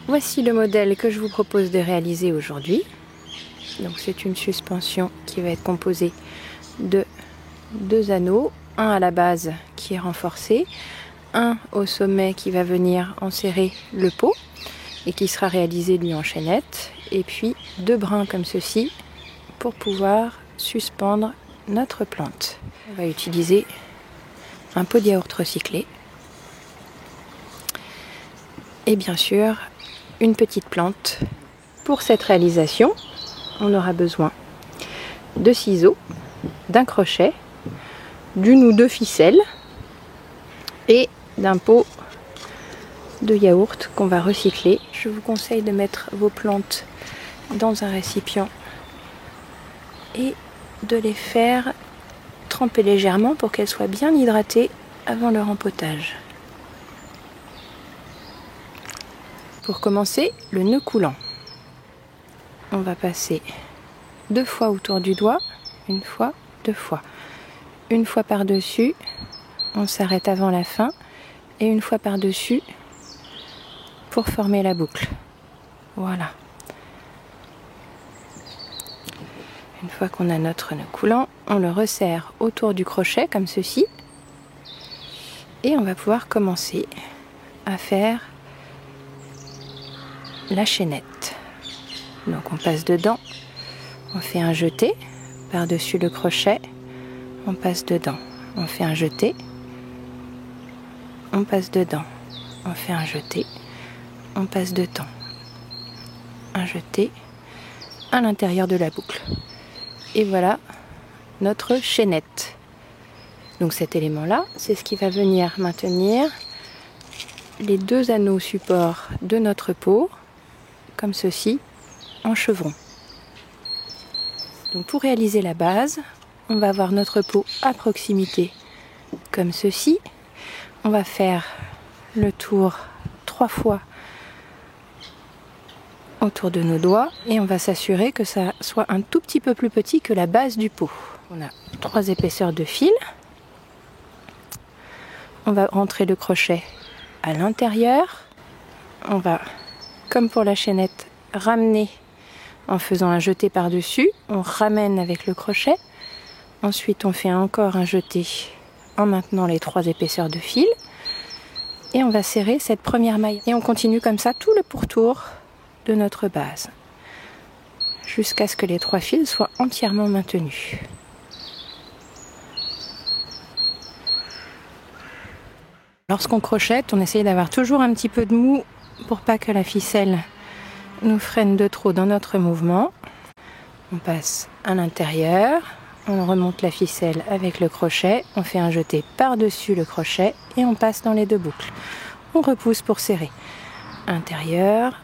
Voici le modèle que je vous propose de réaliser aujourd'hui. Donc c'est une suspension qui va être composée de 2 anneaux, un à la base qui est renforcé, un au sommet qui va venir enserrer le pot et qui sera réalisé lui en chaînette, et puis 2 brins comme ceci pour pouvoir suspendre notre plante. On va utiliser un pot de yaourt recyclé et bien sûr une petite plante. Pour cette réalisation, on aura besoin de ciseaux, d'un crochet, d'une ou 2 ficelles et d'un pot de yaourt qu'on va recycler. Je vous conseille de mettre vos plantes dans un récipient et de les faire tremper légèrement pour qu'elles soient bien hydratées avant le rempotage. Pour commencer, le nœud coulant. On va passer 2 fois autour du doigt, 1 fois, 2 fois. 1 fois par-dessus, on s'arrête avant la fin, et 1 fois par-dessus pour former la boucle. Voilà. Une fois qu'on a notre nœud coulant, on le resserre autour du crochet comme ceci, et on va pouvoir commencer à faire la chaînette. Donc on passe dedans, on fait un jeté par-dessus le crochet, on passe dedans, on fait un jeté, on passe dedans, on fait un jeté, on passe dedans, un jeté à l'intérieur de la boucle. Et voilà notre chaînette. Donc cet élément-là, c'est ce qui va venir maintenir les 2 anneaux supports de notre pot, comme ceci, en chevron. Donc pour réaliser la base, on va avoir notre pot à proximité, comme ceci. On va faire le tour 3 fois autour de nos doigts et on va s'assurer que ça soit un tout petit peu plus petit que la base du pot. On a 3 épaisseurs de fil. On va rentrer le crochet à l'intérieur. On va, comme pour la chaînette, ramener en faisant un jeté par-dessus. On ramène avec le crochet. Ensuite, on fait encore un jeté en maintenant les 3 épaisseurs de fil. Et on va serrer cette première maille. Et on continue comme ça tout le pourtour de notre base, jusqu'à ce que les 3 fils soient entièrement maintenus. Lorsqu'on crochette, on essaye d'avoir toujours un petit peu de mou pour pas que la ficelle nous freine de trop dans notre mouvement. On passe à l'intérieur, on remonte la ficelle avec le crochet, on fait un jeté par-dessus le crochet et on passe dans les 2 boucles. On repousse pour serrer. Intérieur,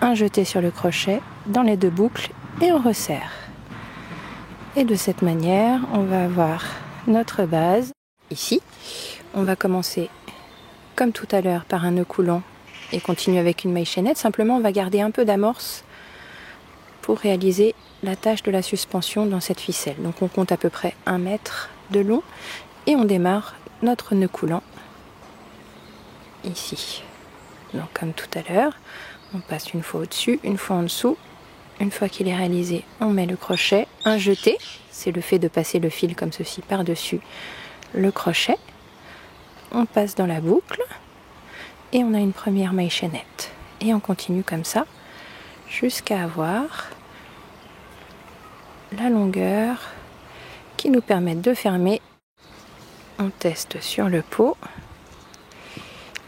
un jeté sur le crochet dans les 2 boucles et on resserre. Et de cette manière, on va avoir notre base ici. On va commencer comme tout à l'heure par un nœud coulant et continuer avec une maille chaînette. Simplement, on va garder un peu d'amorce pour réaliser la tâche de la suspension dans cette ficelle. Donc on compte à peu près 1 mètre de long et on démarre notre nœud coulant ici. Donc comme tout à l'heure, on passe 1 fois au-dessus, 1 fois en dessous. Une fois qu'il est réalisé, on met le crochet, un jeté, c'est le fait de passer le fil comme ceci par-dessus le crochet. On passe dans la boucle et on a une première maille chaînette. Et on continue comme ça jusqu'à avoir la longueur qui nous permet de fermer. On teste sur le pot.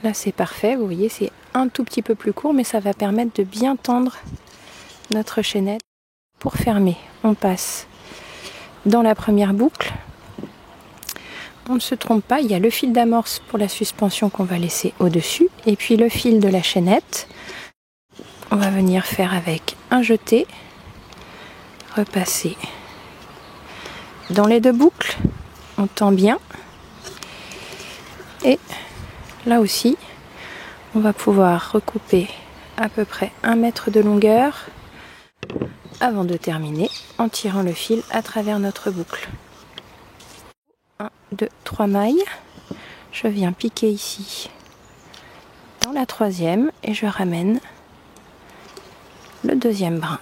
Là c'est parfait, vous voyez c'est un tout petit peu plus court mais ça va permettre de bien tendre notre chaînette. Pour fermer, on passe dans la première boucle. On ne se trompe pas, il y a le fil d'amorce pour la suspension qu'on va laisser au-dessus et puis le fil de la chaînette. On va venir faire avec un jeté, repasser dans les 2 boucles, on tend bien et là aussi on va pouvoir recouper à peu près 1 mètre de longueur avant de terminer en tirant le fil à travers notre boucle. 1, 2, 3 mailles. Je viens piquer ici dans la troisième et je ramène le deuxième brin.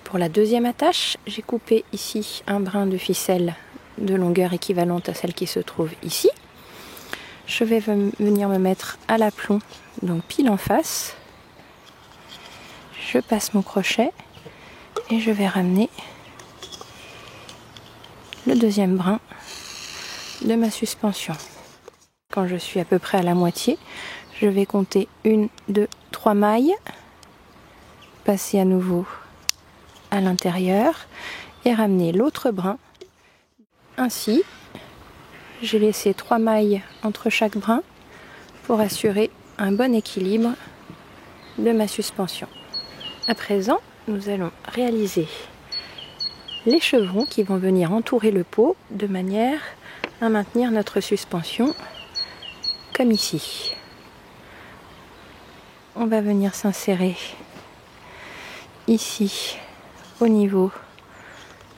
Pour la deuxième attache, j'ai coupé ici un brin de ficelle de longueur équivalente à celle qui se trouve ici. Je vais venir me mettre à l'aplomb, donc pile en face. Je passe mon crochet et je vais ramener le deuxième brin de ma suspension. Quand je suis à peu près à la moitié, je vais compter 1, 2, 3 mailles, passer à nouveau à l'intérieur et ramener l'autre brin. Ainsi, j'ai laissé 3 mailles entre chaque brin pour assurer un bon équilibre de ma suspension. À présent, nous allons réaliser les chevrons qui vont venir entourer le pot de manière à maintenir notre suspension comme ici. On va venir s'insérer ici au niveau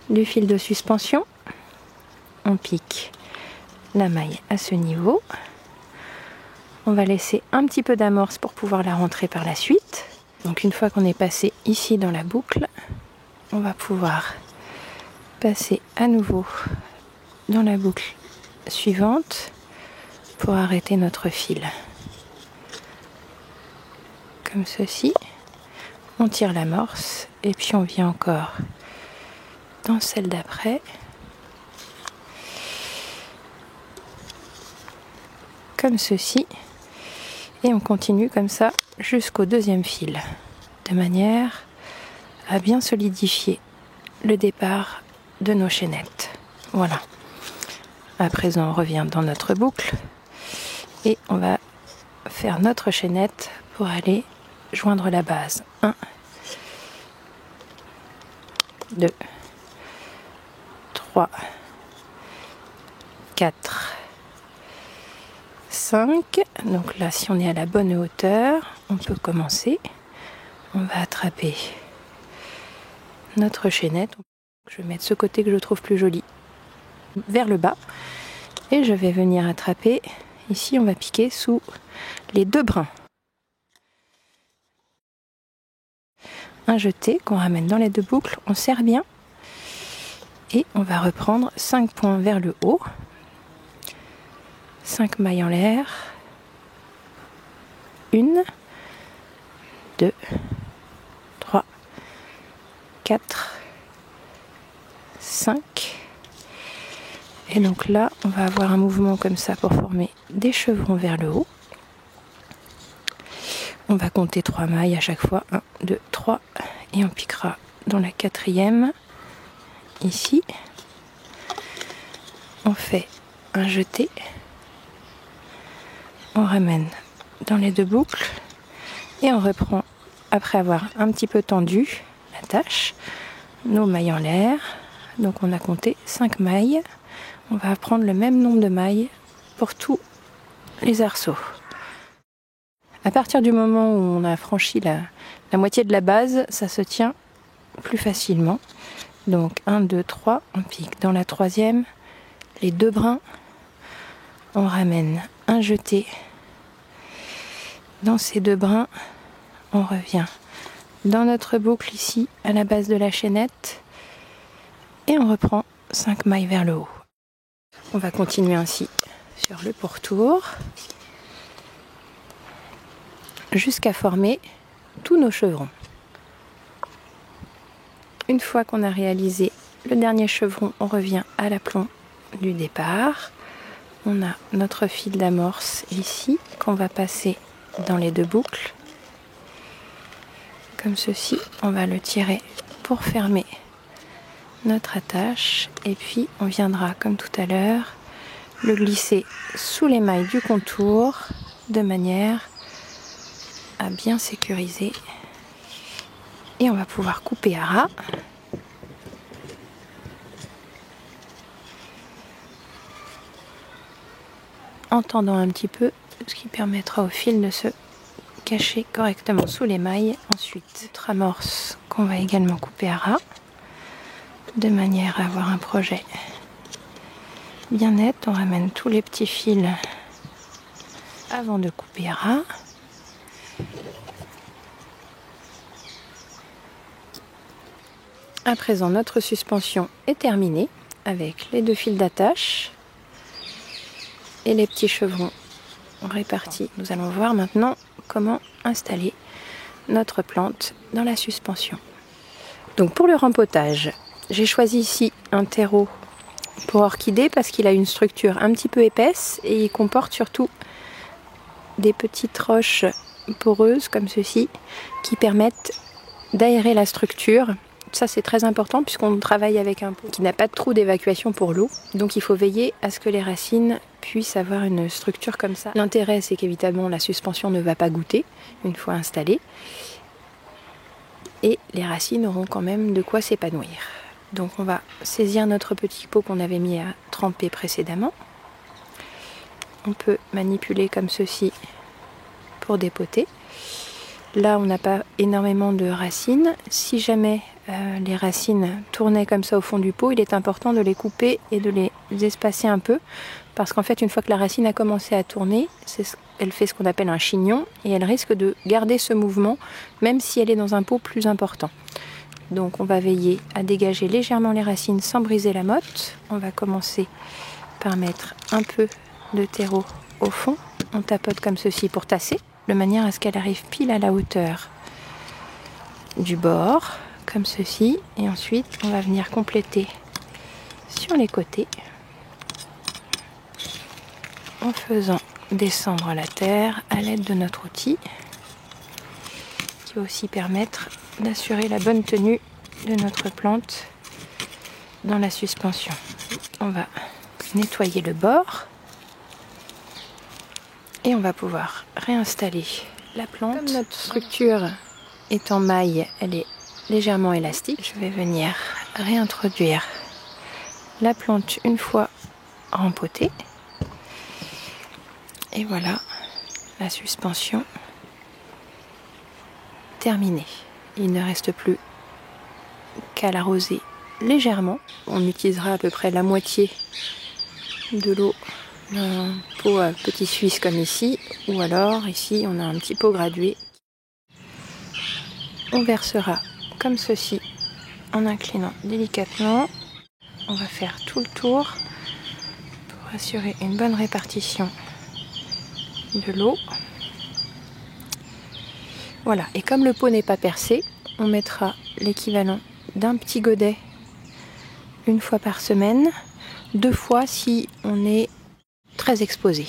du fil de suspension. On pique la maille à ce niveau. On va laisser un petit peu d'amorce pour pouvoir la rentrer par la suite. Donc une fois qu'on est passé ici dans la boucle, on va pouvoir passer à nouveau dans la boucle suivante pour arrêter notre fil. Comme ceci, on tire l'amorce et puis on vient encore dans celle d'après. Comme ceci. Et on continue comme ça jusqu'au deuxième fil, de manière à bien solidifier le départ de nos chaînettes. Voilà. À présent, on revient dans notre boucle et on va faire notre chaînette pour aller joindre la base. 1, 2, 3, 4, 5. Donc là, si on est à la bonne hauteur, on peut commencer. On va attraper notre chaînette. Je vais mettre ce côté que je trouve plus joli vers le bas. Et je vais venir attraper. Ici, on va piquer sous les 2 brins. Un jeté qu'on ramène dans les 2 boucles. On serre bien. Et on va reprendre 5 points vers le haut. 5 mailles en l'air. 1, 2, 3, 4, 5. Et donc là, on va avoir un mouvement comme ça pour former des chevrons vers le haut. On va compter 3 mailles à chaque fois. 1, 2, 3. Et on piquera dans la 4e. Ici. On fait un jeté. On ramène dans les 2 boucles. Et on reprend, après avoir un petit peu tendu la tâche, nos mailles en l'air. Donc on a compté 5 mailles. On va prendre le même nombre de mailles pour tous les arceaux. À partir du moment où on a franchi la moitié de la base, ça se tient plus facilement. Donc 1, 2, 3, on pique dans la 3e, les 2 brins, on ramène un jeté. Dans ces 2 brins, on revient dans notre boucle ici, à la base de la chaînette, et on reprend 5 mailles vers le haut. On va continuer ainsi sur le pourtour, jusqu'à former tous nos chevrons. Une fois qu'on a réalisé le dernier chevron, on revient à l'aplomb du départ. On a notre fil d'amorce ici, qu'on va passer dans les 2 boucles. Comme ceci, on va le tirer pour fermer notre attache. Et puis, on viendra, comme tout à l'heure, le glisser sous les mailles du contour, de manière à bien sécuriser. Et on va pouvoir couper à ras. En tendant un petit peu, ce qui permettra au fil de se cacher correctement sous les mailles. Ensuite, notre amorce qu'on va également couper à ras, de manière à avoir un projet bien net. On ramène tous les petits fils avant de couper ras. À présent, notre suspension est terminée avec les 2 fils d'attache et les petits chevrons répartis. Nous allons voir maintenant comment installer notre plante dans la suspension. Donc pour le rempotage, j'ai choisi ici un terreau pour orchidée parce qu'il a une structure un petit peu épaisse et il comporte surtout des petites roches poreuses comme ceci qui permettent d'aérer la structure. Ça c'est très important puisqu'on travaille avec un pot qui n'a pas de trou d'évacuation pour l'eau. Donc il faut veiller à ce que les racines puissent avoir une structure comme ça. L'intérêt c'est qu'évidemment la suspension ne va pas goûter une fois installée. Et les racines auront quand même de quoi s'épanouir. Donc on va saisir notre petit pot qu'on avait mis à tremper précédemment. On peut manipuler comme ceci pour dépoter. Là on n'a pas énormément de racines. Si jamais les racines tournaient comme ça au fond du pot, il est important de les couper et de les espacer un peu. Parce qu'en fait une fois que la racine a commencé à tourner, elle fait ce qu'on appelle un chignon et elle risque de garder ce mouvement même si elle est dans un pot plus important. Donc on va veiller à dégager légèrement les racines sans briser la motte. On va commencer par mettre un peu de terreau au fond. On tapote comme ceci pour tasser, de manière à ce qu'elle arrive pile à la hauteur du bord, comme ceci. Et ensuite on va venir compléter sur les côtés en faisant descendre la terre à l'aide de notre outil qui va aussi permettre d'assurer la bonne tenue de notre plante dans la suspension. On va nettoyer le bord et on va pouvoir réinstaller la plante. Comme notre structure est en maille, elle est légèrement élastique. Je vais venir réintroduire la plante une fois rempotée. Et voilà la suspension terminée. Il ne reste plus qu'à l'arroser légèrement. On utilisera à peu près la moitié de l'eau d'un pot à petit suisse comme ici, ou alors ici on a un petit pot gradué. On versera comme ceci en inclinant délicatement. On va faire tout le tour pour assurer une bonne répartition de l'eau. Voilà, et comme le pot n'est pas percé, on mettra l'équivalent d'un petit godet une fois par semaine, 2 fois si on est très exposé.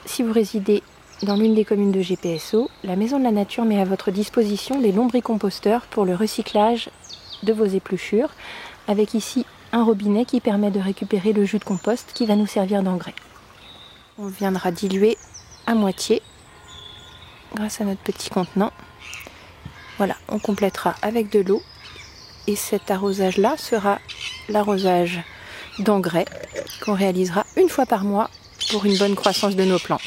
Si vous résidez dans l'une des communes de GPSO, la Maison de la Nature met à votre disposition des lombricomposteurs pour le recyclage de vos épluchures, avec ici un robinet qui permet de récupérer le jus de compost qui va nous servir d'engrais. On viendra diluer à moitié grâce à notre petit contenant. Voilà, on complétera avec de l'eau et cet arrosage-là sera l'arrosage d'engrais qu'on réalisera une fois par mois pour une bonne croissance de nos plantes.